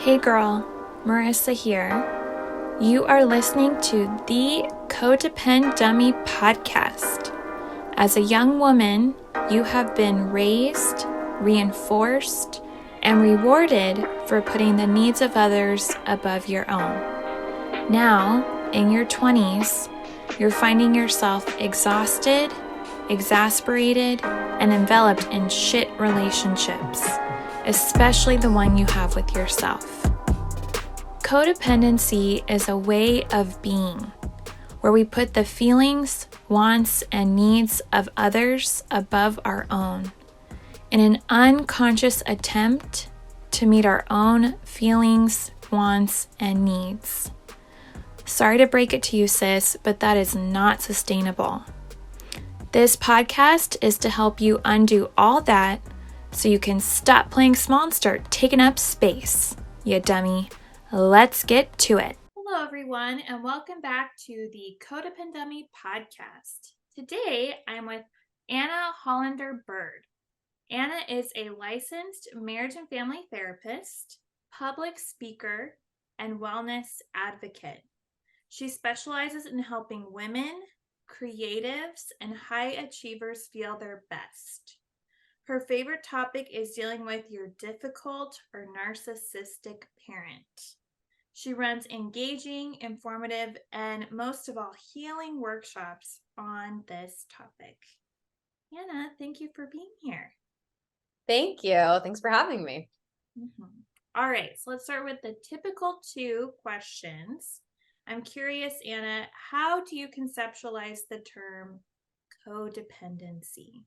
Hey girl, Marissa here. You are listening to the Codependent Dummy podcast. As a young woman, you have been raised, reinforced, and rewarded for putting the needs of others above your own. Now, in your 20s, you're finding yourself exhausted, exasperated, and enveloped in shit relationships, especially the one you have with yourself. Codependency is a way of being where we put the feelings, wants, and needs of others above our own in an unconscious attempt to meet our own feelings, wants, and needs. Sorry to break it to you, sis, but that is not sustainable. This podcast is to help you undo all that so you can stop playing small and start taking up space, you dummy. Let's get to it. Hello, everyone, and welcome back to the Codependent Dummy podcast. Today, I'm with Anna Hollaender-Bird. Anna is a licensed marriage and family therapist, public speaker, and wellness advocate. She specializes in helping women, creatives, and high achievers feel their best. Her favorite topic is dealing with your difficult or narcissistic parent. She runs engaging, informative, and most of all, healing workshops on this topic. Anna, thank you for being here. Thank you. Thanks for having me. All right, so let's start with the typical 2 questions. I'm curious, Anna, how do you conceptualize the term codependency?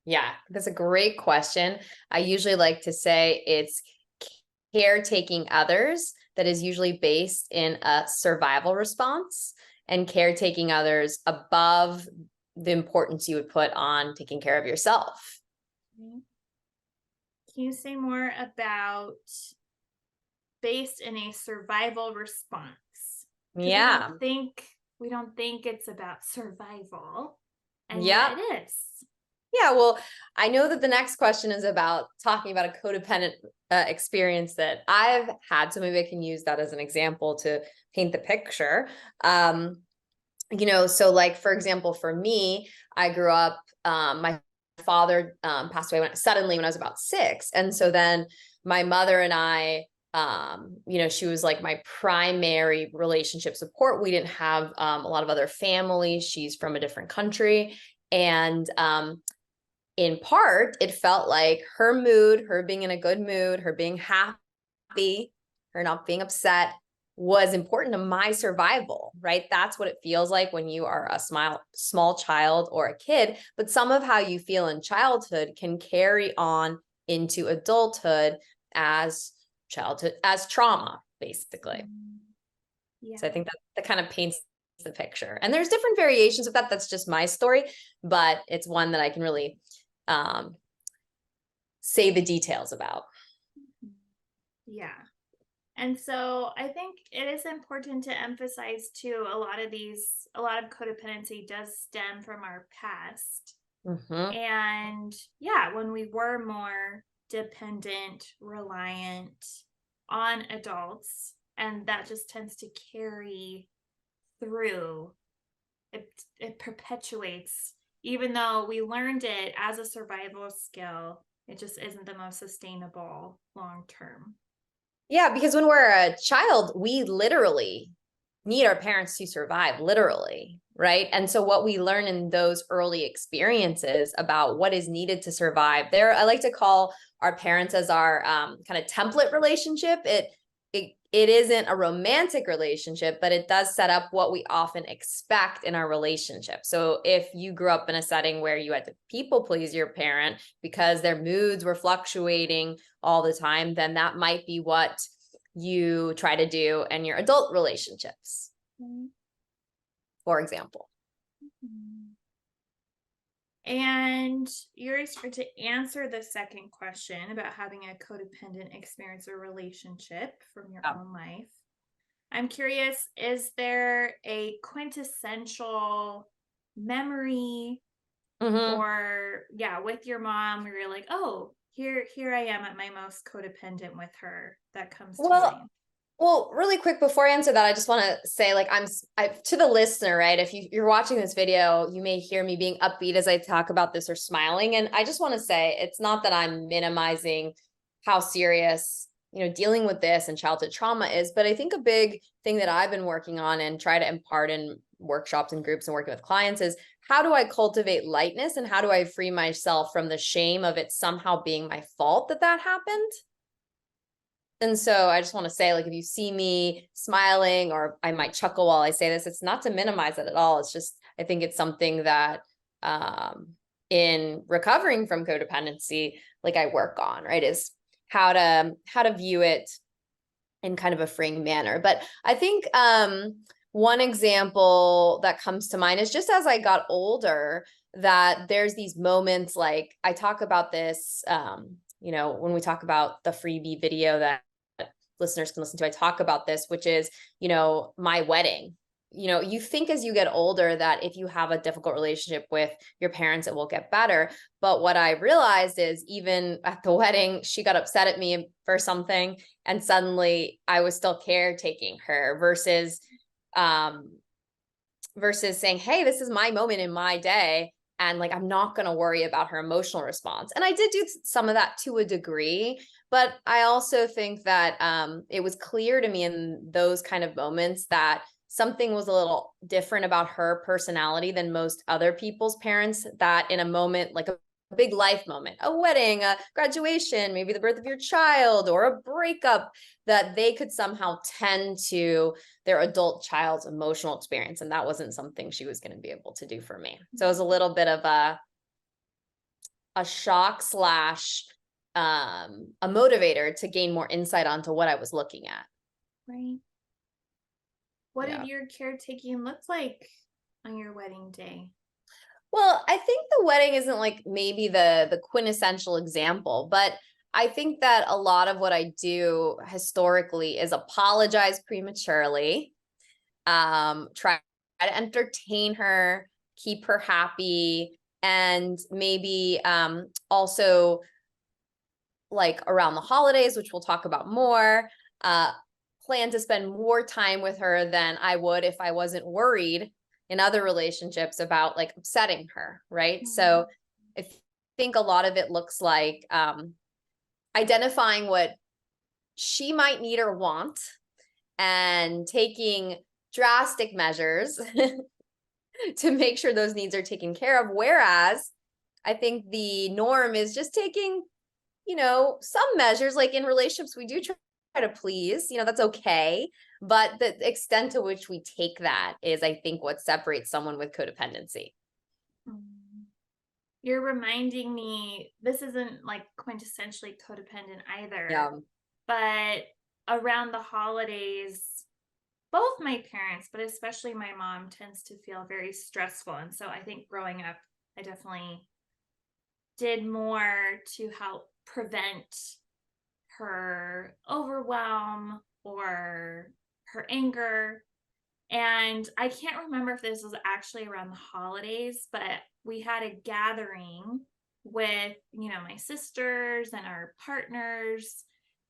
Yeah, that's a great question. I usually like to say it's caretaking others that is usually based in a survival response and caretaking others above the importance you would put on taking care of yourself. Can you say more about based in a survival response? Yeah. We don't think it's about survival, and yep. yet it is. Yeah, well, I know that the next question is about talking about a codependent experience that I've had, so maybe I can use that as an example to paint the picture. So like, for example, for me, I grew up, my father passed away suddenly when I was about 6. And so then my mother and I, she was like my primary relationship support. We didn't have a lot of other family. She's from a different country. And in part, it felt like her mood, her being in a good mood, her being happy, her not being upset was important to my survival, right? That's what it feels like when you are a small child or a kid. But some of how you feel in childhood can carry on into adulthood as trauma, basically. Yeah. So I think that kind of paints the picture. And there's different variations of that. That's just my story, but it's one that I can really say the details about. Yeah. And so I think it is important to emphasize too, a lot of codependency does stem from our past. And yeah, when we were more dependent, reliant on adults, and that just tends to carry through. It perpetuates, even though we learned it as a survival skill, it just isn't the most sustainable long term. Yeah, because when we're a child, we literally need our parents to survive, literally, right? And so what we learn in those early experiences about what is needed to survive, I like to call our parents as our kind of template relationship. It isn't a romantic relationship, but it does set up what we often expect in our relationship. So if you grew up in a setting where you had to people please your parent because their moods were fluctuating all the time, then that might be what you try to do in your adult relationships, for example. And you're to answer the second question about having a codependent experience or relationship from your own life. I'm curious, is there a quintessential memory or with your mom where you're like, oh, here I am at my most codependent with her that comes to Well, mind. well, really quick before I answer that, I just want to say, like, to the listener, right? If you're watching this video, you may hear me being upbeat as I talk about this or smiling. And I just want to say, it's not that I'm minimizing how serious, dealing with this and childhood trauma is, but I think a big thing that I've been working on and try to impart in workshops and groups and working with clients is, how do I cultivate lightness and how do I free myself from the shame of it somehow being my fault that happened? And so I just want to say, like, if you see me smiling or I might chuckle while I say this, it's not to minimize it at all. It's just, I think it's something that in recovering from codependency, like, I work on, right, is how to view it in kind of a freeing manner. But I think one example that comes to mind is just as I got older, that there's these moments, like I talk about this, when we talk about the freebie video that listeners can listen to, I talk about this, which is, my wedding. You think as you get older that if you have a difficult relationship with your parents, it will get better. But what I realized is, even at the wedding, she got upset at me for something, and suddenly I was still caretaking her versus saying, hey, this is my moment in my day. And, like, I'm not going to worry about her emotional response. And I did do some of that to a degree, but I also think that it was clear to me in those kind of moments that something was a little different about her personality than most other people's parents, that in a moment, like a big life moment, a wedding, a graduation, maybe the birth of your child or a breakup, that they could somehow tend to their adult child's emotional experience. And that wasn't something she was going to be able to do for me. So it was a little bit of a shock slash a motivator to gain more insight onto what I was looking at. Right. What did your caretaking look like on your wedding day? Well, I think the wedding isn't like maybe the quintessential example, but I think that a lot of what I do historically is apologize prematurely, try to entertain her, keep her happy, and maybe also, like, around the holidays, which we'll talk about more, plan to spend more time with her than I would if I wasn't worried in other relationships about, like, upsetting her, right? So I think a lot of it looks like identifying what she might need or want and taking drastic measures to make sure those needs are taken care of. Whereas I think the norm is just taking, some measures, like in relationships, we do try to please, that's okay. But the extent to which we take that is, I think, what separates someone with codependency. You're reminding me, this isn't like quintessentially codependent either. Yeah. But around the holidays, both my parents, but especially my mom, tends to feel very stressful. And so I think growing up, I definitely did more to help prevent her overwhelm or her anger. And I can't remember if this was actually around the holidays, but we had a gathering with, my sisters and our partners,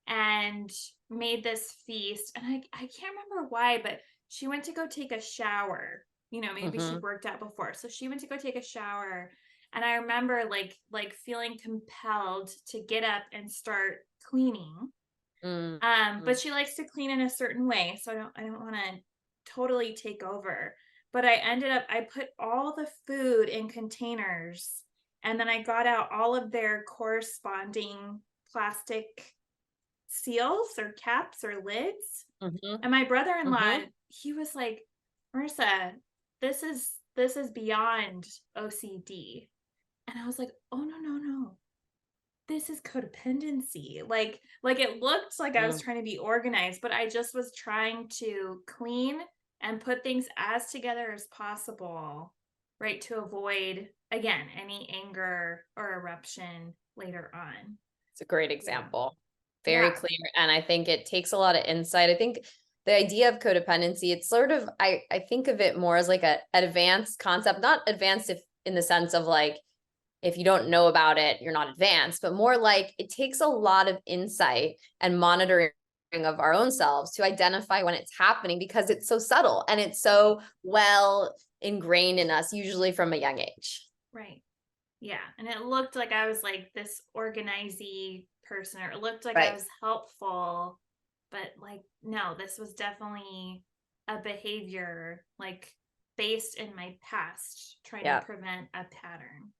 and made this feast. And I can't remember why, but she went to go take a shower. Maybe she worked out before. So she went to go take a shower. And I remember like feeling compelled to get up and start cleaning. But she likes to clean in a certain way. So I don't want to totally take over. But I put all the food in containers, and then I got out all of their corresponding plastic seals or caps or lids. And my brother-in-law, he was like, Marissa, this is beyond OCD. And I was like, oh, no. This is codependency. Like it looked like I was trying to be organized, but I just was trying to clean and put things as together as possible, right? To avoid, again, any anger or eruption later on. It's a great example. Very clear. And I think it takes a lot of insight. I think the idea of codependency, it's sort of, I think of it more as like an advanced concept, not advanced if in the sense of like if you don't know about it, you're not advanced, but more like it takes a lot of insight and monitoring of our own selves to identify when it's happening, because it's so subtle and it's so well ingrained in us, usually from a young age. Right. Yeah. And it looked like I was like this organizey person, or it looked like I Right. was helpful, but like, no, this was definitely a behavior like based in my past, trying to Yeah. prevent a pattern.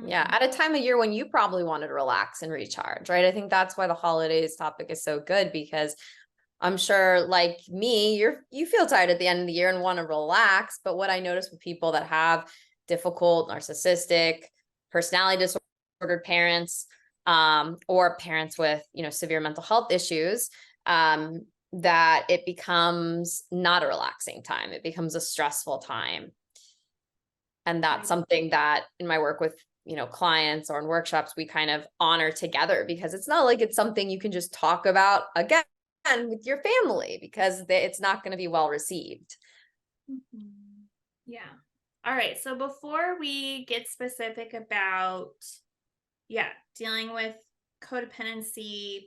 Yeah. At a time of year when you probably wanted to relax and recharge, right? I think that's why the holidays topic is so good, because I'm sure, like me, you feel tired at the end of the year and want to relax. But what I notice with people that have difficult, narcissistic, personality disordered parents, or parents with, severe mental health issues, that it becomes not a relaxing time. It becomes a stressful time. And that's something that in my work with, clients or in workshops, we kind of honor together, because it's not like it's something you can just talk about again with your family, because it's not going to be well received. Yeah. All right. So before we get specific about, dealing with codependency,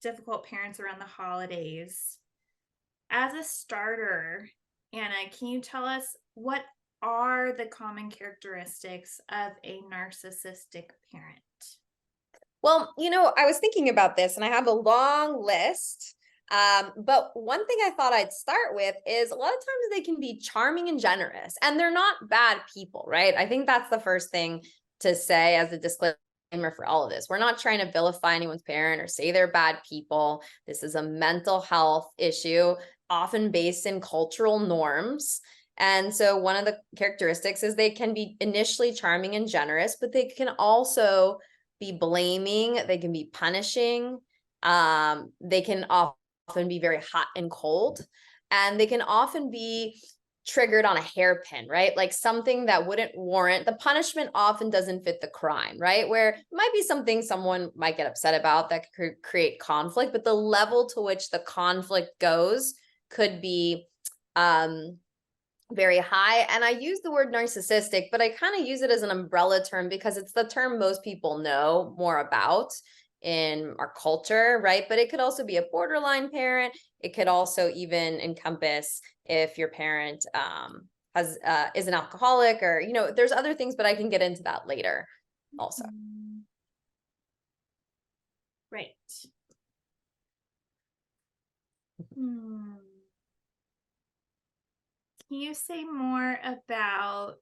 difficult parents around the holidays, as a starter, Anna, can you tell us what are the common characteristics of a narcissistic parent? Well, I was thinking about this and I have a long list. But one thing I thought I'd start with is a lot of times they can be charming and generous, and they're not bad people, right? I think that's the first thing to say as a disclaimer for all of this. We're not trying to vilify anyone's parent or say they're bad people. This is a mental health issue, often based in cultural norms. And so one of the characteristics is they can be initially charming and generous, but they can also be blaming, they can be punishing, they can often be very hot and cold, and they can often be triggered on a hairpin, right? Like something that wouldn't warrant the punishment often doesn't fit the crime, right? Where it might be something someone might get upset about that could create conflict, but the level to which the conflict goes could be very high. And I use the word narcissistic, but I kind of use it as an umbrella term because it's the term most people know more about in our culture, right? But it could also be a borderline parent. It could also even encompass if your parent has is an alcoholic, or there's other things, but I can get into that later also. Right. Hmm. Can you say more about,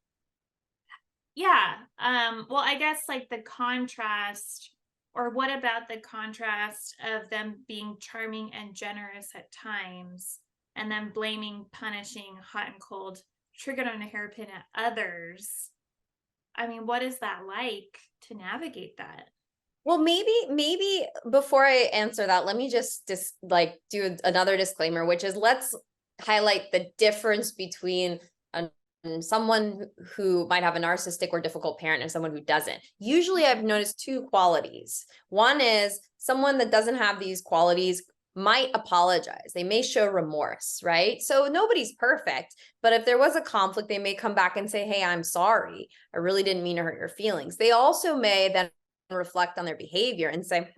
well, I guess like the contrast, or what about the contrast of them being charming and generous at times and then blaming, punishing, hot and cold, triggered on a hairpin at others? I mean, what is that like to navigate that? Well, maybe before I answer that, let me just like do another disclaimer, which is let's highlight the difference between someone who might have a narcissistic or difficult parent and someone who doesn't. Usually I've noticed two qualities. One is someone that doesn't have these qualities might apologize. They may show remorse, right? So nobody's perfect, but if there was a conflict, they may come back and say, "Hey, I'm sorry. I really didn't mean to hurt your feelings." They also may then reflect on their behavior and say,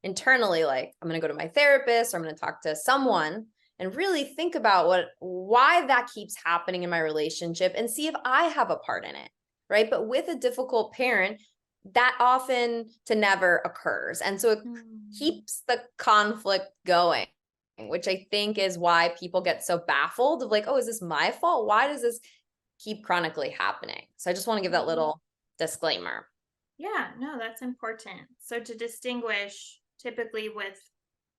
internally, like, I'm going to go to my therapist, or I'm going to talk to someone and really think about why that keeps happening in my relationship and see if I have a part in it, right? But with a difficult parent, that often to never occurs. And so it keeps the conflict going, which I think is why people get so baffled of like, oh, is this my fault? Why does this keep chronically happening? So I just want to give that little disclaimer. Yeah, no, that's important. So to distinguish, typically with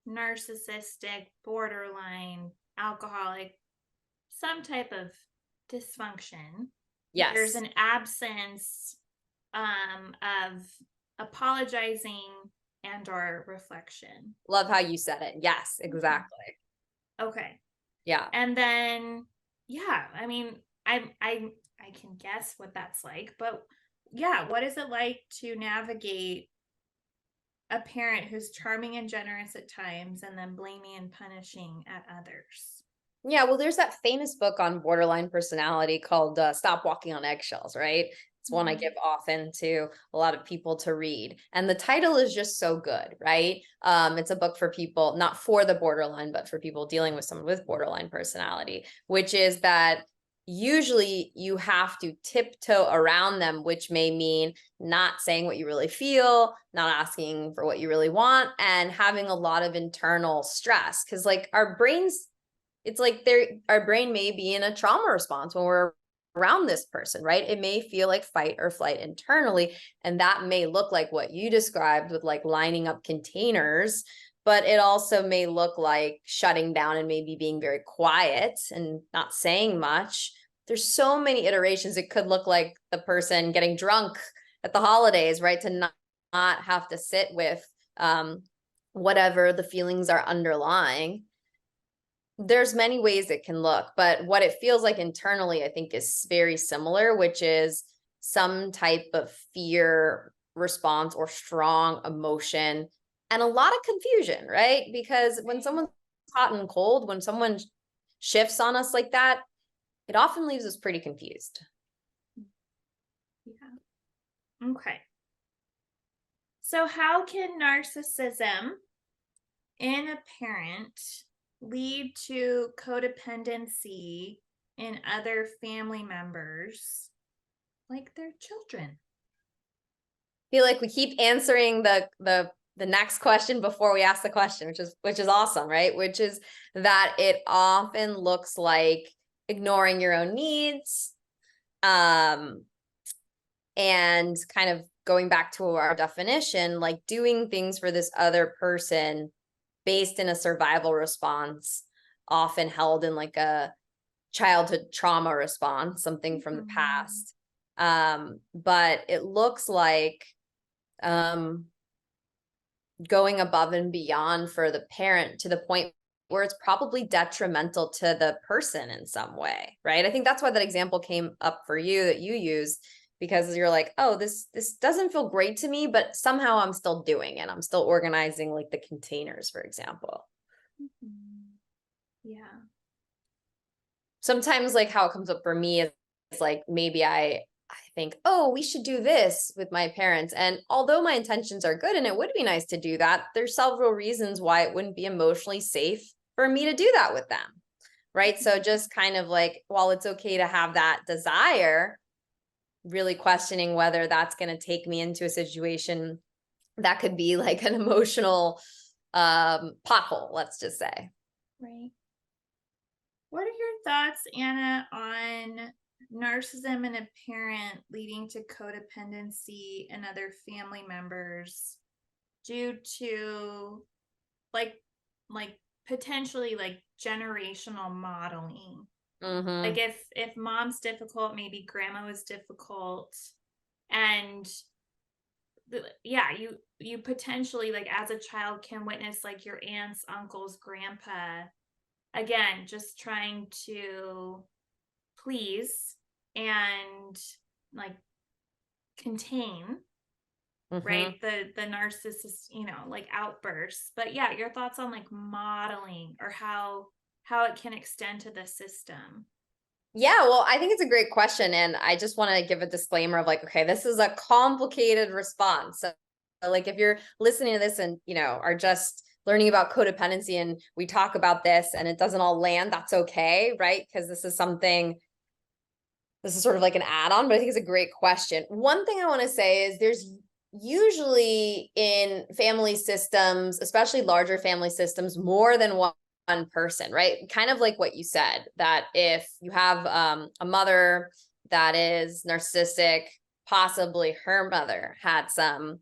narcissistic, borderline, alcoholic, some type of dysfunction, there's Yes. an absence of apologizing and or reflection. Love how you said it. Yes, exactly. Okay. Yeah. And then, I mean, I can guess what that's like, but what is it like to navigate a parent who's charming and generous at times and then blaming and punishing at others? Yeah, well, there's that famous book on borderline personality called Stop Walking on Eggshells, right? It's one I give often to a lot of people to read. And the title is just so good, right? It's a book for people, not for the borderline, but for people dealing with someone with borderline personality, which is that usually you have to tiptoe around them, which may mean not saying what you really feel, not asking for what you really want, and having a lot of internal stress. Because like our brains, it's like our brain may be in a trauma response when we're around this person, right? It may feel like fight or flight internally, and that may look like what you described with like lining up containers, but it also may look like shutting down and maybe being very quiet and not saying much. There's so many iterations. It could look like the person getting drunk at the holidays, right? To not have to sit with whatever the feelings are underlying. There's many ways it can look, but what it feels like internally, I think, is very similar, which is some type of fear response or strong emotion and a lot of confusion, right? Because when someone's hot and cold, when someone shifts on us like that, it often leaves us pretty confused. Yeah. Okay. So how can narcissism in a parent lead to codependency in other family members, like their children? I feel like we keep answering the next question before we ask the question, which is awesome, right? Which is that it often looks like ignoring your own needs, and kind of going back to our definition, like doing things for this other person based in a survival response, often held in like a childhood trauma response, something from the past. But it looks like going above and beyond for the parent to the point where it's probably detrimental to the person in some way, right? I think that's why that example came up for you that you used, because you're like, oh, this doesn't feel great to me, but somehow I'm still doing it. I'm still organizing like the containers, for example. Yeah. Sometimes like how it comes up for me is like maybe I think, oh, we should do this with my parents. And although my intentions are good and it would be nice to do that, there's several reasons why it wouldn't be emotionally safe for me to do that with them, right? So just kind of like, while it's okay to have that desire, really questioning whether that's going to take me into a situation that could be like an emotional pothole, let's just say. Right. What are your thoughts, Anna, on narcissism in a parent leading to codependency in other family members due to like potentially like generational modeling? Like if mom's difficult, maybe grandma was difficult, and yeah, you potentially like as a child can witness like your aunts, uncles, grandpa, again, just trying to please and like contain, right, the narcissist, like outbursts. But yeah, your thoughts on like modeling or how it can extend to the system. Yeah, well, I think it's a great question. And I just want to give a disclaimer of like, okay, this is a complicated response. So like if you're listening to this and, are just learning about codependency and we talk about this and it doesn't all land, that's okay, right? Because this is sort of like an add-on, but I think it's a great question. One thing I want to say is there's usually in family systems, especially larger family systems, more than one person, right? Kind of like what you said, that if you have a mother that is narcissistic, possibly her mother had some,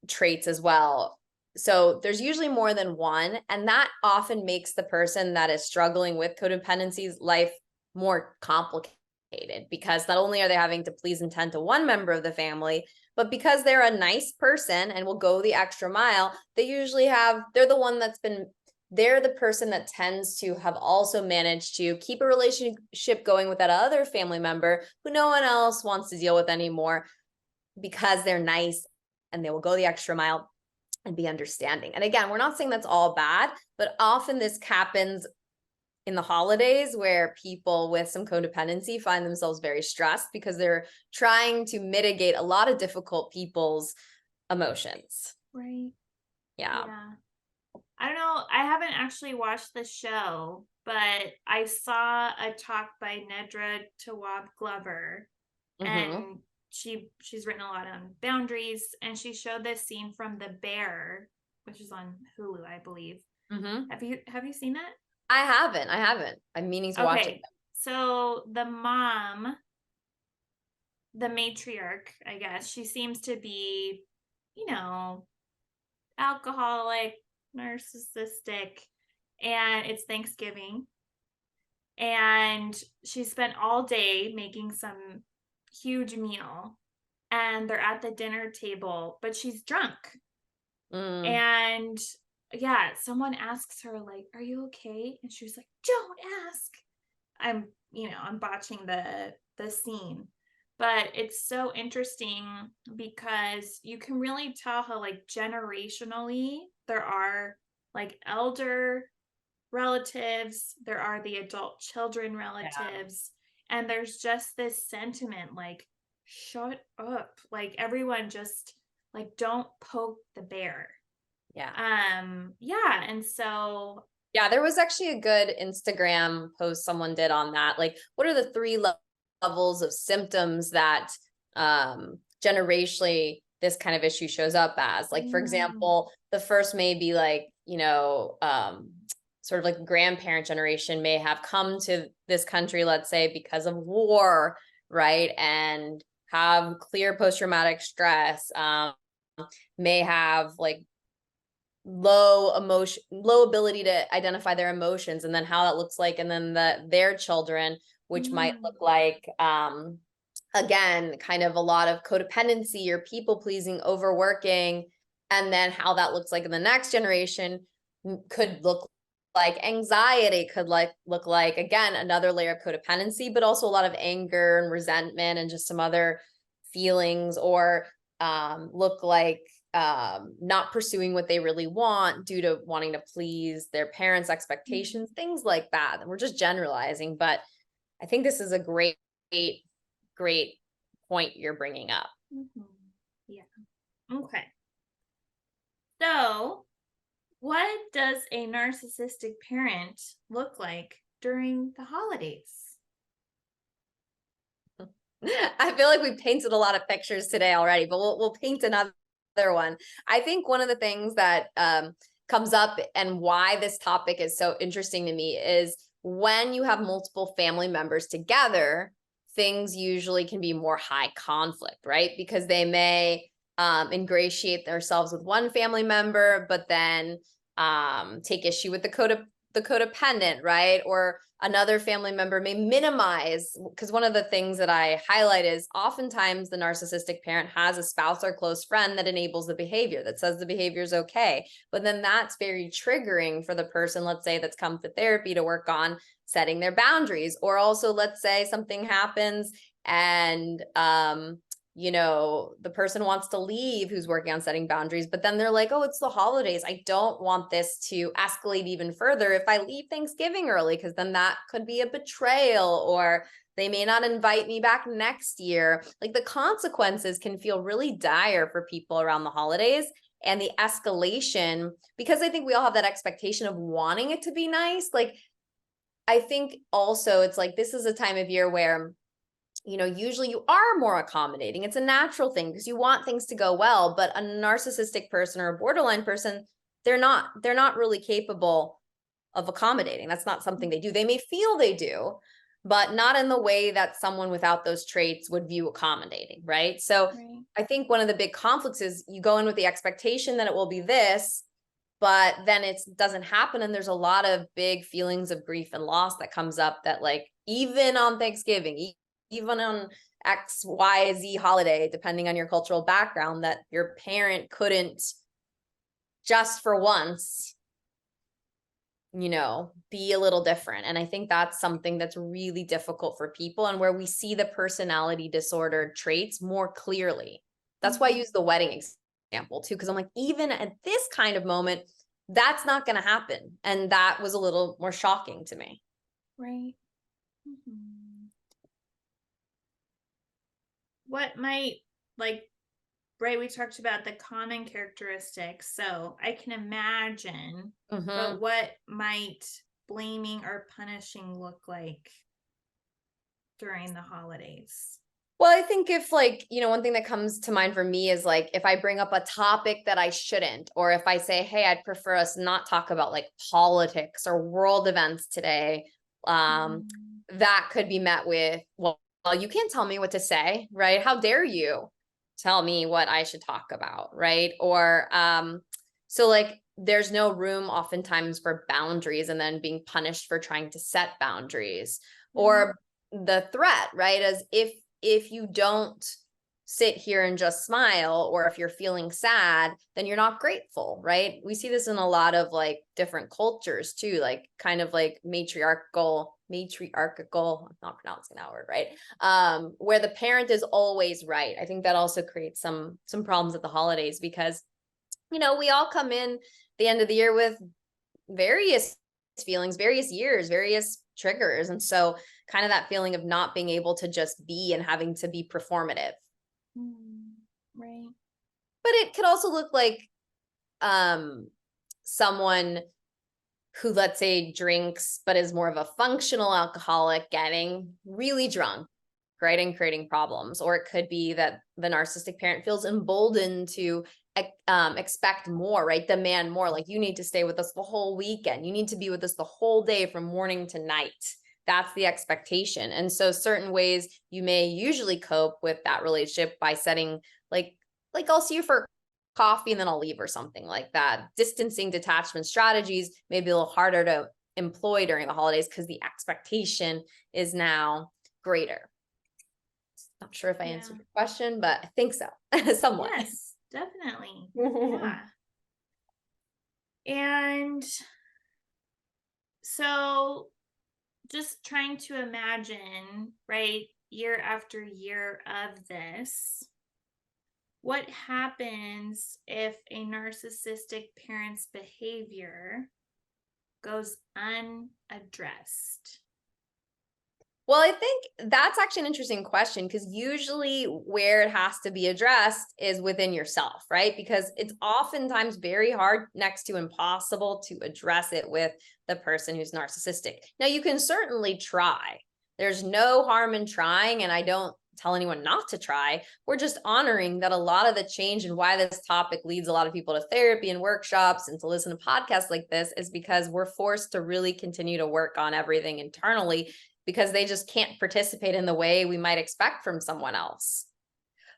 traits as well. So there's usually more than one, and that often makes the person that is struggling with codependency's life more complicated, because not only are they having to please and tend to one member of the family, but because they're a nice person and will go the extra mile, they're the person that tends to have also managed to keep a relationship going with that other family member who no one else wants to deal with anymore, because they're nice and they will go the extra mile and be understanding. And again, we're not saying that's all bad, but often this happens in the holidays where people with some codependency find themselves very stressed because they're trying to mitigate a lot of difficult people's emotions. Right. Yeah. I don't know. I haven't actually watched the show, but I saw a talk by Nedra Tawwab Glover, and she's written a lot on boundaries, and she showed this scene from The Bear, which is on Hulu, I believe. Have you seen that? I haven't. I'm meaning to watch it. So the mom, the matriarch, I guess, she seems to be, alcoholic, narcissistic, and it's Thanksgiving. And she spent all day making some huge meal, and they're at the dinner table, but she's drunk. And yeah, someone asks her, like, "Are you okay?" And she was like, "Don't ask." I'm botching the scene, but it's so interesting because you can really tell how, like, generationally there are, like, elder relatives, there are the adult children relatives, and there's just this sentiment like, shut up, like, everyone just, like, don't poke the bear. And so there was actually a good Instagram post someone did on that. Like, what are the three levels of symptoms that generationally this kind of issue shows up as? Like, for example, the first may be like, sort of like grandparent generation may have come to this country, let's say, because of war, right? And have clear post-traumatic stress, may have like low ability to identify their emotions, and then how that looks like, and then their children, which might look like, again, kind of a lot of codependency or people pleasing, overworking, and then how that looks like in the next generation could look like anxiety, could look like, again, another layer of codependency, but also a lot of anger and resentment and just some other feelings, or look like not pursuing what they really want due to wanting to please their parents' expectations, things like that. And we're just generalizing, but I think this is a great point you're bringing up. Yeah. Okay. So, what does a narcissistic parent look like during the holidays? I feel like we painted a lot of pictures today already, but we'll paint another one. I think one of the things that comes up and why this topic is so interesting to me is when you have multiple family members together, things usually can be more high conflict, right? Because they may ingratiate themselves with one family member, but then take issue with the codependent, right? Or another family member may minimize, because one of the things that I highlight is oftentimes the narcissistic parent has a spouse or close friend that enables the behavior, that says the behavior is okay. But then that's very triggering for the person, let's say, that's come to therapy to work on setting their boundaries. Or also, let's say something happens and the person wants to leave who's working on setting boundaries, but then they're like, oh, it's the holidays. I don't want this to escalate even further if I leave Thanksgiving early, because then that could be a betrayal, or they may not invite me back next year. Like, the consequences can feel really dire for people around the holidays, and the escalation, because I think we all have that expectation of wanting it to be nice. Like, I think also it's like, this is a time of year where usually you are more accommodating. It's a natural thing because you want things to go well, but a narcissistic person or a borderline person, they're not really capable of accommodating. That's not something they do. They may feel they do, but not in the way that someone without those traits would view accommodating, right? So I think one of the big conflicts is you go in with the expectation that it will be this, but then it doesn't happen. And there's a lot of big feelings of grief and loss that comes up, that, like, even on Thanksgiving, even on X, Y, Z holiday, depending on your cultural background, that your parent couldn't just for once, be a little different. And I think that's something that's really difficult for people, and where we see the personality disorder traits more clearly. That's why I use the wedding example too, because I'm like, even at this kind of moment, that's not going to happen. And that was a little more shocking to me. Right. Mm-hmm. What might, like, right, we talked about the common characteristics, so I can imagine, but what might blaming or punishing look like during the holidays? Well, I think if one thing that comes to mind for me is like if I bring up a topic that I shouldn't, or if I say, hey, I'd prefer us not talk about like politics or world events today, that could be met with, well, you can't tell me what to say, right? How dare you tell me what I should talk about, right? Or so like there's no room oftentimes for boundaries and then being punished for trying to set boundaries. Or the threat, right? As if you don't sit here and just smile, or if you're feeling sad, then you're not grateful, right? We see this in a lot of like different cultures too, like kind of like matriarchal, I'm not pronouncing that word right, where the parent is always right. I think that also creates some problems at the holidays, because we all come in the end of the year with various feelings, various years, various triggers. And so kind of that feeling of not being able to just be and having to be performative. Right. But it could also look like someone who, let's say, drinks but is more of a functional alcoholic getting really drunk, right, and creating problems. Or it could be that the narcissistic parent feels emboldened to expect more, right? Demand more, like, you need to stay with us the whole weekend. You need to be with us the whole day from morning to night. That's the expectation. And so certain ways you may usually cope with that relationship by setting like I'll see you for coffee and then I'll leave, or something like that. Distancing detachment strategies may be a little harder to employ during the holidays because the expectation is now greater. Not sure if I answered your question, but I think so. Somewhat. Yes, definitely. Yeah. And so just trying to imagine, right, year after year of this, what happens if a narcissistic parent's behavior goes unaddressed? Well, I think that's actually an interesting question, because usually where it has to be addressed is within yourself, right? Because it's oftentimes very hard, next to impossible, to address it with the person who's narcissistic. Now, you can certainly try. There's no harm in trying, and I don't tell anyone not to try. We're just honoring that a lot of the change and why this topic leads a lot of people to therapy and workshops and to listen to podcasts like this is because we're forced to really continue to work on everything internally, because they just can't participate in the way we might expect from someone else.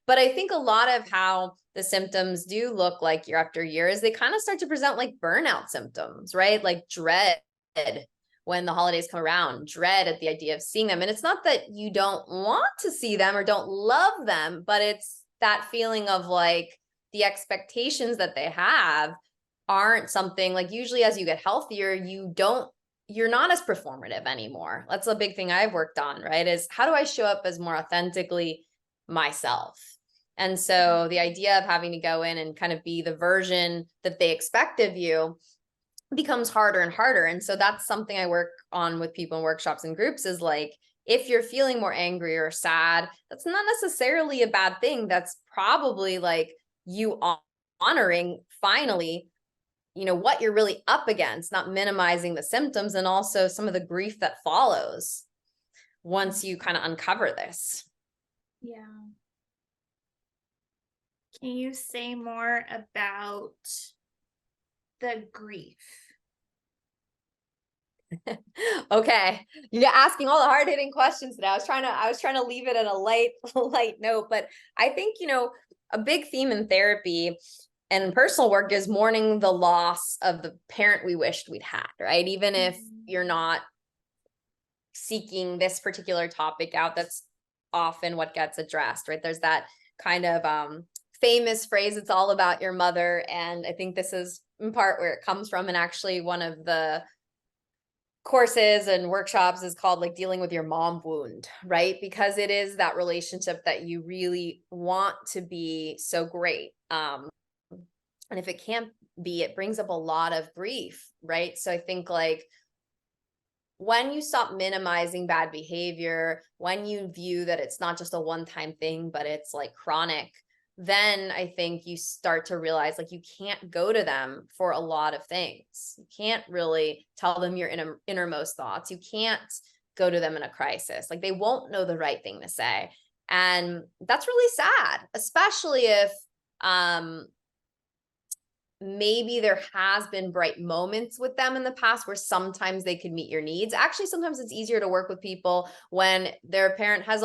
But I think a lot of how the symptoms do look like year after year is they kind of start to present like burnout symptoms, right? Like dread when the holidays come around, dread at the idea of seeing them. And it's not that you don't want to see them or don't love them, but it's that feeling of like the expectations that they have aren't something like, usually as you get healthier, you're not as performative anymore. That's a big thing I've worked on, right? Is how do I show up as more authentically myself? And so the idea of having to go in and kind of be the version that they expect of you becomes harder and harder. And so that's something I work on with people in workshops and groups, is like, if you're feeling more angry or sad, that's not necessarily a bad thing. That's probably like you honoring finally what you're really up against, not minimizing the symptoms, and also some of the grief that follows once you kind of uncover this. Yeah. Can you say more about the grief? Okay, you're asking all the hard-hitting questions today. I was trying to leave it at a light note, but I think a big theme in therapy and personal work is mourning the loss of the parent we wished we'd had, right? Even if you're not seeking this particular topic out, that's often what gets addressed, right? There's that kind of famous phrase, it's all about your mother. And I think this is in part where it comes from. And actually one of the courses and workshops is called like dealing with your mom wound, right? Because it is that relationship that you really want to be so great. And if it can't be, it brings up a lot of grief, right? So I think like when you stop minimizing bad behavior, when you view that it's not just a one-time thing, but it's like chronic, then I think you start to realize like you can't go to them for a lot of things. You can't really tell them your innermost thoughts. You can't go to them in a crisis. Like they won't know the right thing to say. And that's really sad, especially if maybe there has been bright moments with them in the past where sometimes they could meet your needs. Actually, sometimes it's easier to work with people when their parent has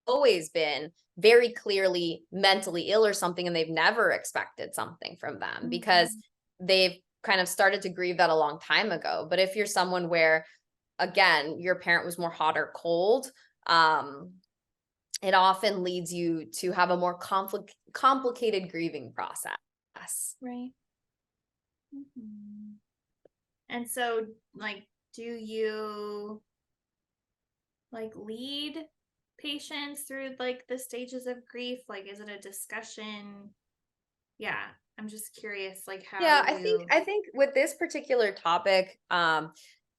always been very clearly mentally ill or something, and they've never expected something from them because they've kind of started to grieve that a long time ago. But if you're someone where, again, your parent was more hot or cold, it often leads you to have a more complicated grieving process. Right. And so, like, do you like lead patients through like the stages of grief? Like, is it a discussion? Yeah, I'm just curious, like, how Yeah, you. I think with this particular topic,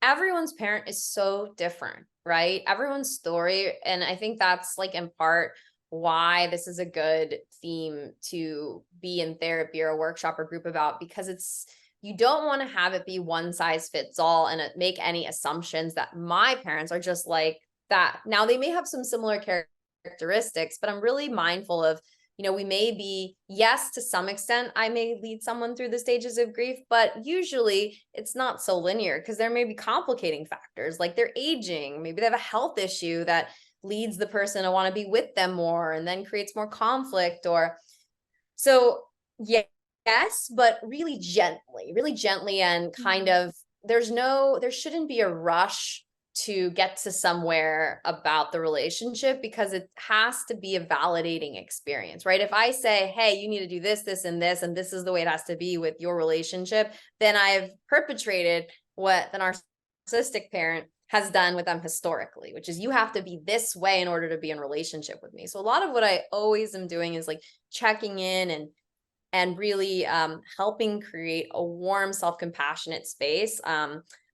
everyone's parent is so different, right? Everyone's story, and I think that's like in part why this is a good theme to be in therapy or a workshop or group about, because it's, you don't want to have it be one size fits all and make any assumptions that my parents are just like that. Now, they may have some similar characteristics, but I'm really mindful of, we may be, yes, to some extent, I may lead someone through the stages of grief, but usually it's not so linear because there may be complicating factors like they're aging. Maybe they have a health issue that leads the person to want to be with them more and then creates more conflict. Or so, yes, but really gently and kind of, there shouldn't be a rush to get to somewhere about the relationship, because it has to be a validating experience, right? If I say, hey, you need to do this, this, and this is the way it has to be with your relationship, then I've perpetrated what the narcissistic parent has done with them historically, which is you have to be this way in order to be in relationship with me. So a lot of what I always am doing is like checking in and really helping create a warm, self-compassionate space.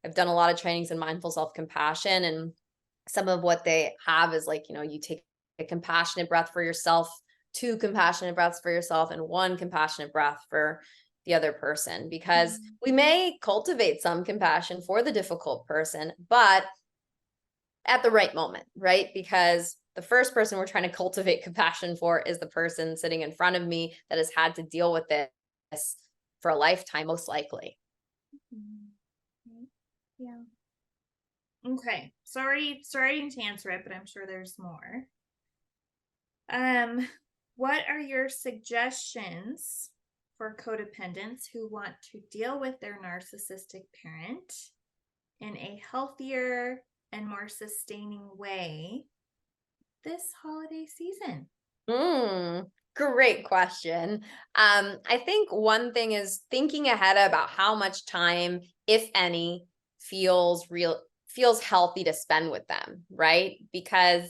I've done a lot of trainings in mindful self-compassion, and some of what they have is like, you take a compassionate breath for yourself, 2 compassionate breaths for yourself, and 1 compassionate breath for the other person, because we may cultivate some compassion for the difficult person, but at the right moment, right? Because the first person we're trying to cultivate compassion for is the person sitting in front of me that has had to deal with this for a lifetime, most likely. Yeah. Okay. Sorry to answer it, but I'm sure there's more. What are your suggestions for codependents who want to deal with their narcissistic parent in a healthier and more sustaining way this holiday season? Great question. I think one thing is thinking ahead about how much time, if any, feels healthy to spend with them, right? Because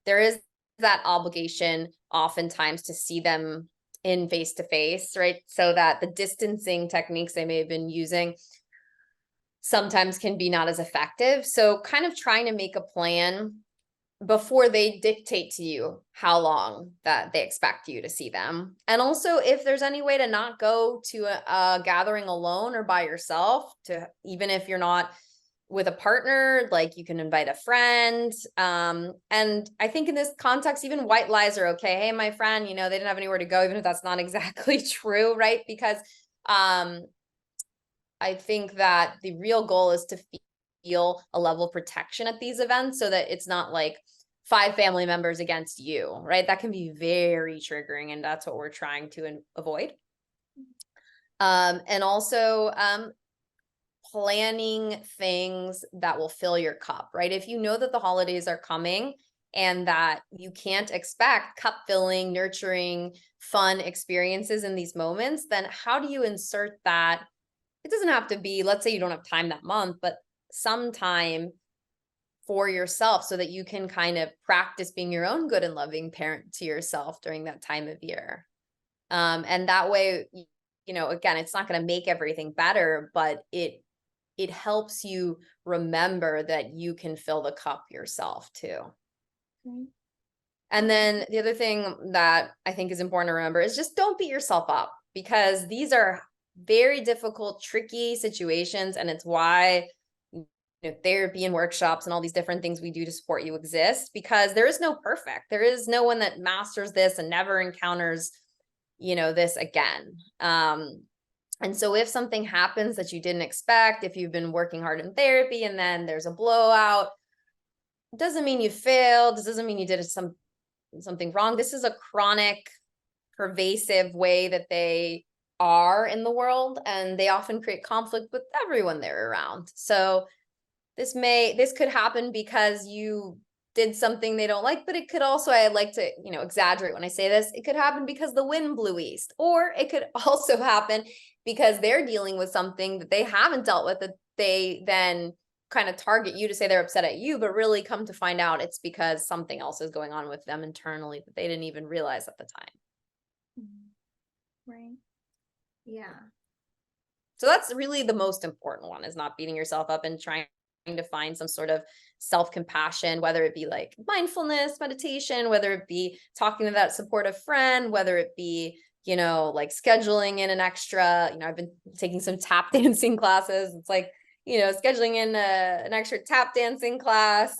there is that obligation oftentimes to see them in face to face, right? So that the distancing techniques they may have been using sometimes can be not as effective. So kind of trying to make a plan before they dictate to you how long that they expect you to see them. And also, if there's any way to not go to a gathering alone or by yourself, to even if you're not with a partner, like you can invite a friend. And I think in this context, even white lies are okay. Hey, my friend, they didn't have anywhere to go, even if that's not exactly true, right? Because I think that the real goal is to feel a level of protection at these events, so that it's not like 5 family members against you, right? That can be very triggering, and that's what we're trying to avoid. And also planning things that will fill your cup, right? If you know that the holidays are coming and that you can't expect cup filling, nurturing, fun experiences in these moments, then how do you insert that? It doesn't have to be, let's say you don't have time that month, but some time for yourself so that you can kind of practice being your own good and loving parent to yourself during that time of year. And that way, again, it's not going to make everything better, but it it helps you remember that you can fill the cup yourself too. Okay. And then the other thing that I think is important to remember is just don't beat yourself up, because these are very difficult, tricky situations. And it's why therapy and workshops and all these different things we do to support you exist, because there is no perfect. There is no one that masters this and never encounters, this again. And so if something happens that you didn't expect, if you've been working hard in therapy and then there's a blowout, it doesn't mean you failed. This doesn't mean you did something wrong. This is a chronic, pervasive way that they are in the world, and they often create conflict with everyone they're around. So this could happen because you did something they don't like, but it could also, I like to, exaggerate when I say this, it could happen because the wind blew east, or it could also happen because they're dealing with something that they haven't dealt with, that they then kind of target you to say they're upset at you, but really come to find out it's because something else is going on with them internally that they didn't even realize at the time. Right. Yeah. So that's really the most important one, is not beating yourself up and trying to find some sort of self-compassion, whether it be like mindfulness, meditation, whether it be talking to that supportive friend, whether it be, like scheduling in an extra, I've been taking some tap dancing classes. It's like, scheduling in an extra tap dancing class,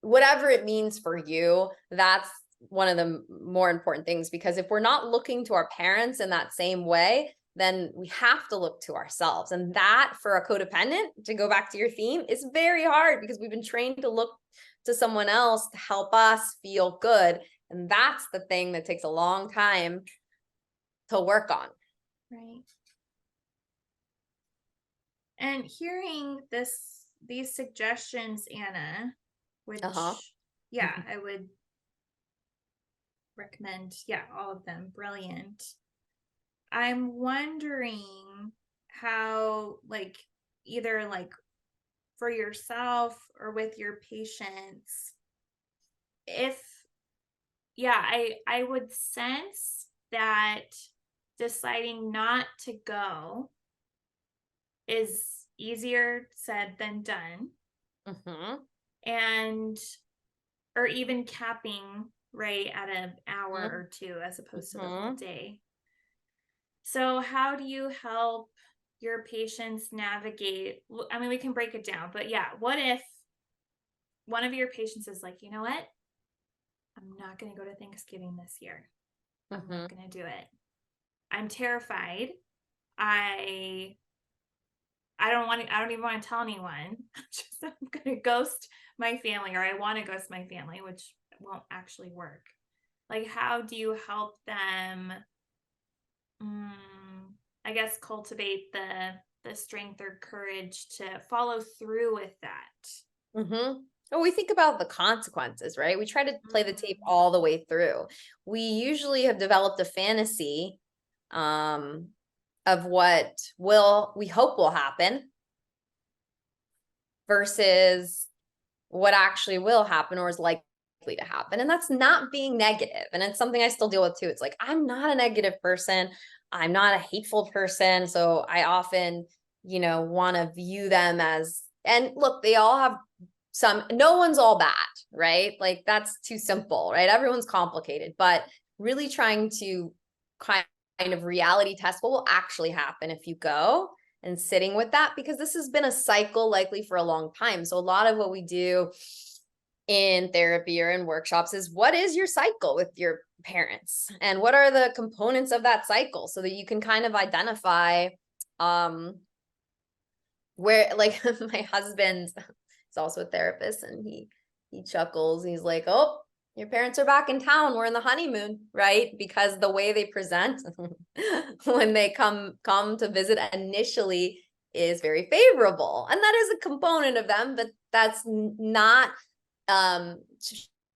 whatever it means for you, that's one of the more important things, because if we're not looking to our parents in that same way, then we have to look to ourselves. And that, for a codependent, to go back to your theme, is very hard, because we've been trained to look to someone else to help us feel good. And that's the thing that takes a long time to work on. Right. And hearing these suggestions, Anna, which, yeah, I would recommend, all of them. Brilliant. I'm wondering how, either for yourself or with your patients, if, I would sense that deciding not to go is easier said than done. And, or even capping right at an hour or two, as opposed to the whole day. So how do you help your patients navigate? I mean, we can break it down, but what if one of your patients is like, you know what? I'm not going to go to Thanksgiving this year. I'm not going to do it. I'm terrified. I don't even want to tell anyone. I'm going to ghost my family, or I want to ghost my family, which won't actually work. Like, how do you help them, I guess, cultivate the strength or courage to follow through with that? Well, we think about the consequences, right? We try to play the tape all the way through. We usually have developed a fantasy of what we hope will happen versus what actually will happen or is likely to happen. And that's not being negative. And it's something I still deal with too. It's like, I'm not a negative person. I'm not a hateful person. So I often, want to view them as, and look, they all have no one's all bad, right? Like, that's too simple, right? Everyone's complicated, but really trying to kind of reality test what will actually happen if you go, and sitting with that, because this has been a cycle likely for a long time. So a lot of what we do in therapy or in workshops is, what is your cycle with your parents, and what are the components of that cycle, so that you can kind of identify where, like, my husband is also a therapist, and he chuckles. He's like, oh, your parents are back in town. We're in the honeymoon, right? Because the way they present when they come to visit initially is very favorable. And that is a component of them, but that's not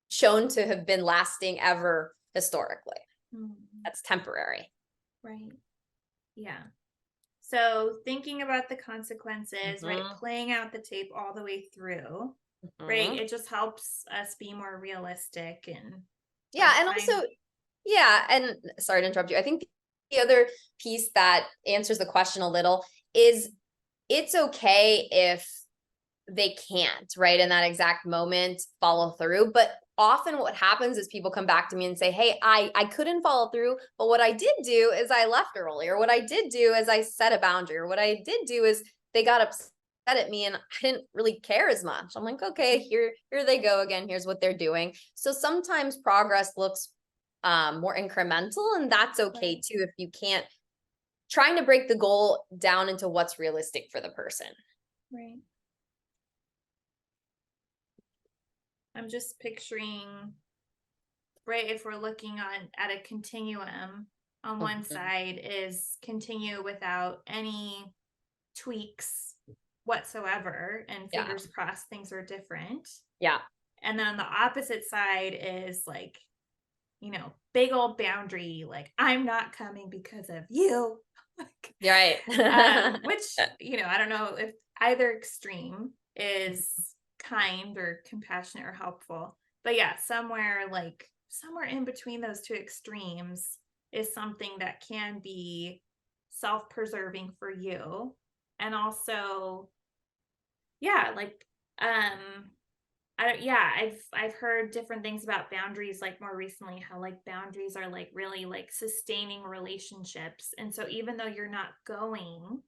shown to have been lasting ever historically. That's temporary. Right. Yeah. So thinking about the consequences, right? Playing out the tape all the way through, right? It just helps us be more realistic and and also, and sorry to interrupt you. I think the other piece that answers the question a little is it's okay if they can't, right, in that exact moment follow through. But often what happens is people come back to me and say, hey, I couldn't follow through, but what I did do is I left early, or what I did do is I set a boundary, or what I did do is they got upset at me and I didn't really care as much. I'm like, okay, here they go again. Here's what they're doing. So sometimes progress looks more incremental, and that's okay too if you can't. Trying to break the goal down into what's realistic for the person. Right. I'm just picturing, right, if we're looking at a continuum, on one side is continue without any tweaks whatsoever, and fingers crossed things are different. Yeah. And then on the opposite side is like, big old boundary, like, I'm not coming because of you. You're right. Which, I don't know if either extreme is kind or compassionate or helpful. But yeah, somewhere in between those two extremes is something that can be self-preserving for you. And also, yeah, I've heard different things about boundaries, like more recently, how like boundaries are like really like sustaining relationships. And so even though you're not going,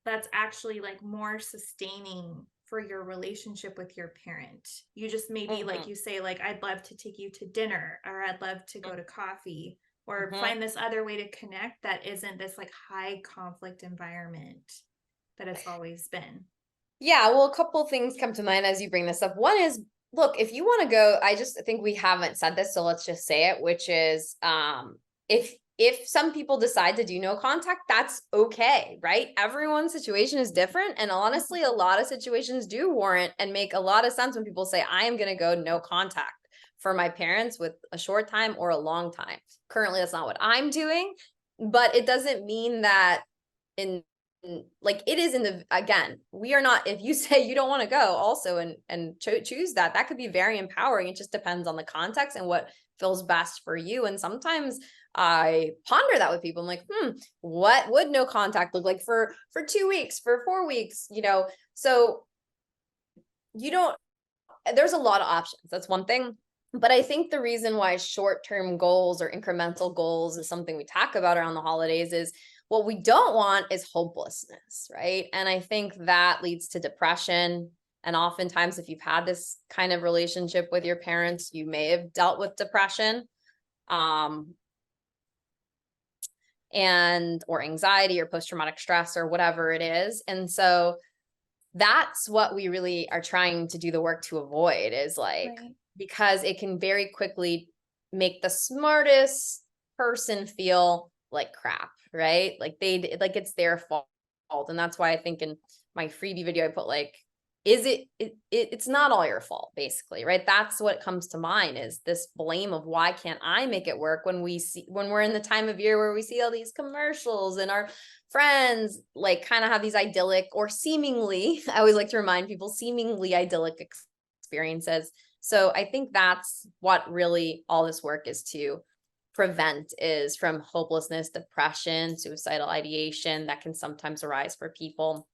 that's actually like more sustaining for your relationship with your parent. You just maybe like you say, like, I'd love to take you to dinner, or I'd love to go to coffee, or find this other way to connect that isn't this like high conflict environment that it's always been. Yeah, well, a couple things come to mind as you bring this up. One is, look, if you want to go, I just think we haven't said this, so let's just say it, which is if some people decide to do no contact, that's okay, right? Everyone's situation is different. And honestly, a lot of situations do warrant and make a lot of sense when people say, I am going to go no contact for my parents with a short time or a long time. Currently, that's not what I'm doing, but it doesn't mean that like it is again, we are not, if you say you don't want to go also and choose that could be very empowering. It just depends on the context and what feels best for you. And sometimes I ponder that with people. I'm like, what would no contact look like for 2 weeks, for 4 weeks, so there's a lot of options. That's one thing. But I think the reason why short-term goals or incremental goals is something we talk about around the holidays is what we don't want is hopelessness, right? And I think that leads to depression. And oftentimes, if you've had this kind of relationship with your parents, you may have dealt with depression, or anxiety or post-traumatic stress or whatever it is. And so that's what we really are trying to do the work to avoid, is like, because it can very quickly make the smartest person feel like crap, right? Like it's their fault. And that's why I think in my freebie video, I put like, it's not all your fault, basically, right? That's what comes to mind, is this blame of why can't I make it work, when we're in the time of year where we see all these commercials and our friends like kind of have these idyllic, or seemingly, I always like to remind people, seemingly idyllic experiences. So I think that's what really all this work is to prevent, is from hopelessness, depression, suicidal ideation that can sometimes arise for people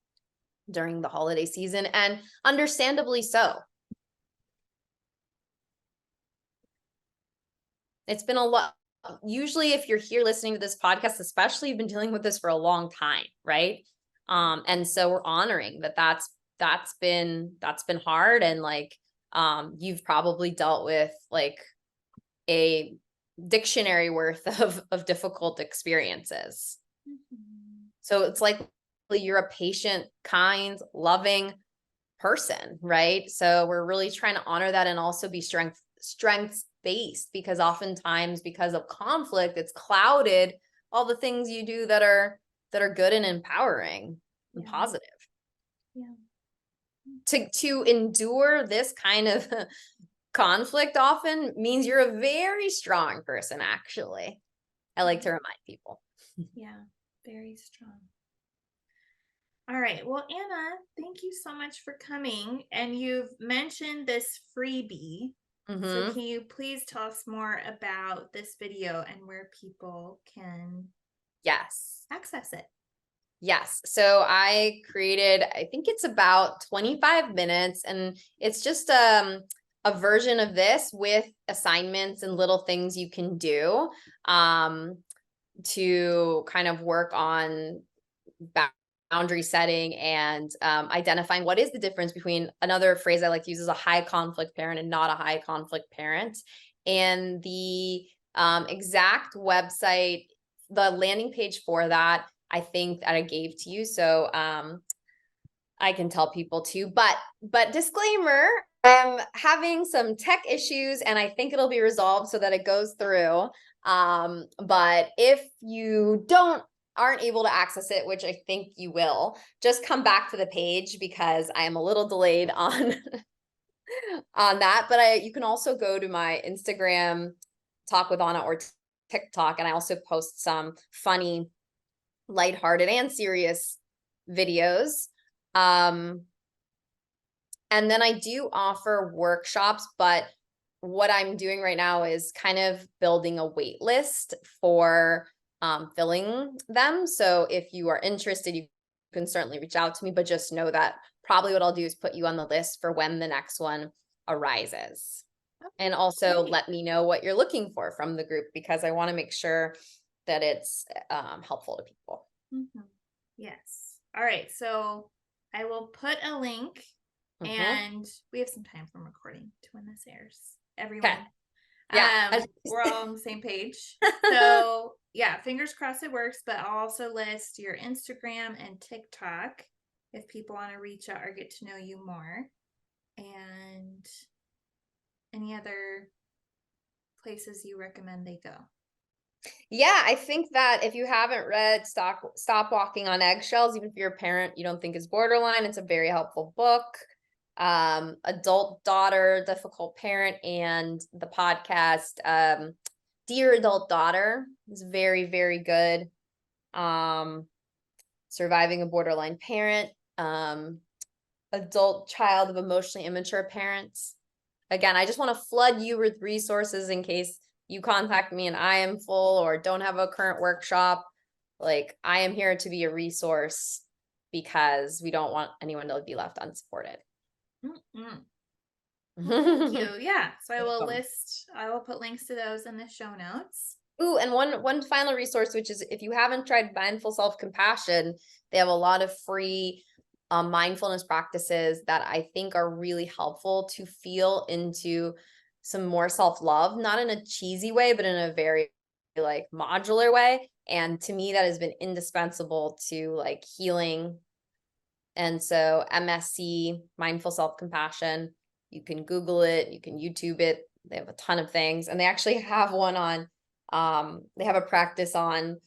during the holiday season, and understandably so. It's been a lot. Usually if you're here listening to this podcast, especially, you've been dealing with this for a long time, right? And so we're honoring that's been hard, and like you've probably dealt with like a dictionary worth of difficult experiences. So it's like you're a patient, kind, loving person, right? So we're really trying to honor that, and also be strengths-based, because oftentimes, because of conflict, it's clouded all the things you do that are good and empowering and positive. To endure this kind of conflict often means you're a very strong person, actually. I like to remind people. Yeah, very strong. All right. Well, Anna, thank you so much for coming. And you've mentioned this freebie. So can you please tell us more about this video and where people can Yes. Access it. Yes. So I created, I think it's about 25 minutes, and it's just a version of this with assignments and little things you can do to kind of work on boundary setting and identifying what is the difference between, another phrase I like to use is a high conflict parent and not a high conflict parent. And the exact website, the landing page for that, I think that I gave to you. So I can tell people too, but disclaimer, I'm having some tech issues and I think it'll be resolved so that it goes through. But if you aren't able to access it, which I think you will, just come back to the page because I am a little delayed on on that. But you can also go to my Instagram, Talk with Anna, or TikTok, and I also post some funny, lighthearted and serious videos. And then I do offer workshops, but what I'm doing right now is kind of building a wait list for filling them. So if you are interested, you can certainly reach out to me, but just know that probably what I'll do is put you on the list for when the next one arises. And also let me know what you're looking for from the group, because I want to make sure that it's helpful to people. Mm-hmm. Yes. All right. So I will put a link, and we have some time from recording to when this airs. Everyone. Okay. Yeah. We're all on the same page. So yeah, fingers crossed it works, but I'll also list your Instagram and TikTok if people want to reach out or get to know you more. And any other places you recommend they go? Yeah, I think that if you haven't read Stop Walking on Eggshells, even if you're a parent you don't think is borderline, it's a very helpful book. Adult Daughter, Difficult Parent, and the podcast Dear Adult Daughter is very, very good. Surviving a Borderline Parent, Adult Child of Emotionally Immature Parents. Again, I just want to flood you with resources in case you contact me and I am full or don't have a current workshop. Like, I am here to be a resource because we don't want anyone to be left unsupported. Well, thank you. Yeah. So I will put links to those in the show notes. Ooh, and one final resource, which is if you haven't tried Mindful Self-Compassion, they have a lot of free mindfulness practices that I think are really helpful to feel into some more self-love, not in a cheesy way, but in a very like modular way. And to me, that has been indispensable to like healing. And so MSC, Mindful Self-Compassion, you can Google it, you can YouTube it. They have a ton of things. And they actually have one on, they have a practice on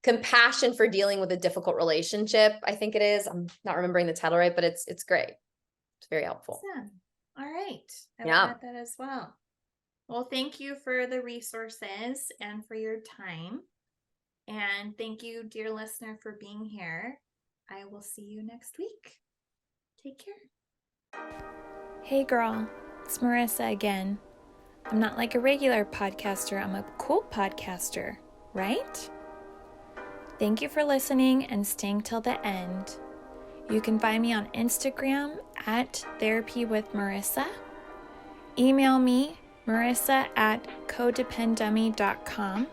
compassion for dealing with a difficult relationship, I think it is. I'm not remembering the title right, but it's great. It's very helpful. Awesome. All right. I will add that as well. Well, thank you for the resources and for your time. And thank you, dear listener, for being here. I will see you next week. Take care. Hey girl, it's Marissa again. I'm not like a regular podcaster, I'm a cool podcaster, right? Thank you for listening and staying till the end. You can find me on Instagram at Therapy with Marissa. Email me, marissa@codependummy.com.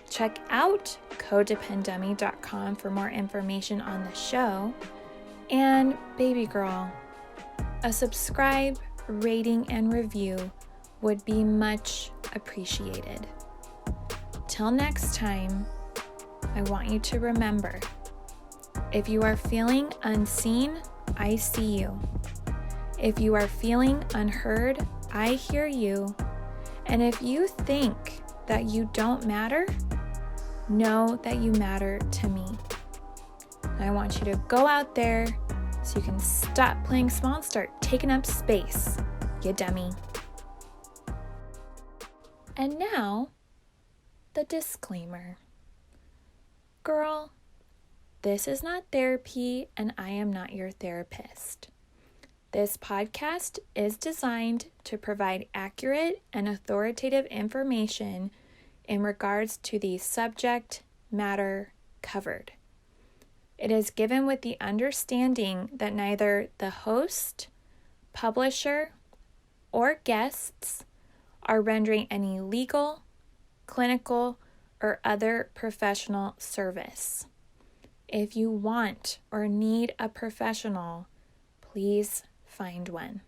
Check out codependummy.com for more information on the show. And baby girl, a subscribe, rating, and review would be much appreciated. Till next time, I want you to remember, if you are feeling unseen, I see you. If you are feeling unheard, I hear you. And if you think that you don't matter, know that you matter to me. I want you to go out there so you can stop playing small and start taking up space, you dummy. And now, the disclaimer. Girl, this is not therapy and I am not your therapist. This podcast is designed to provide accurate and authoritative information in regards to the subject matter covered. It is given with the understanding that neither the host, publisher, or guests are rendering any legal, clinical, or other professional service. If you want or need a professional, please find one.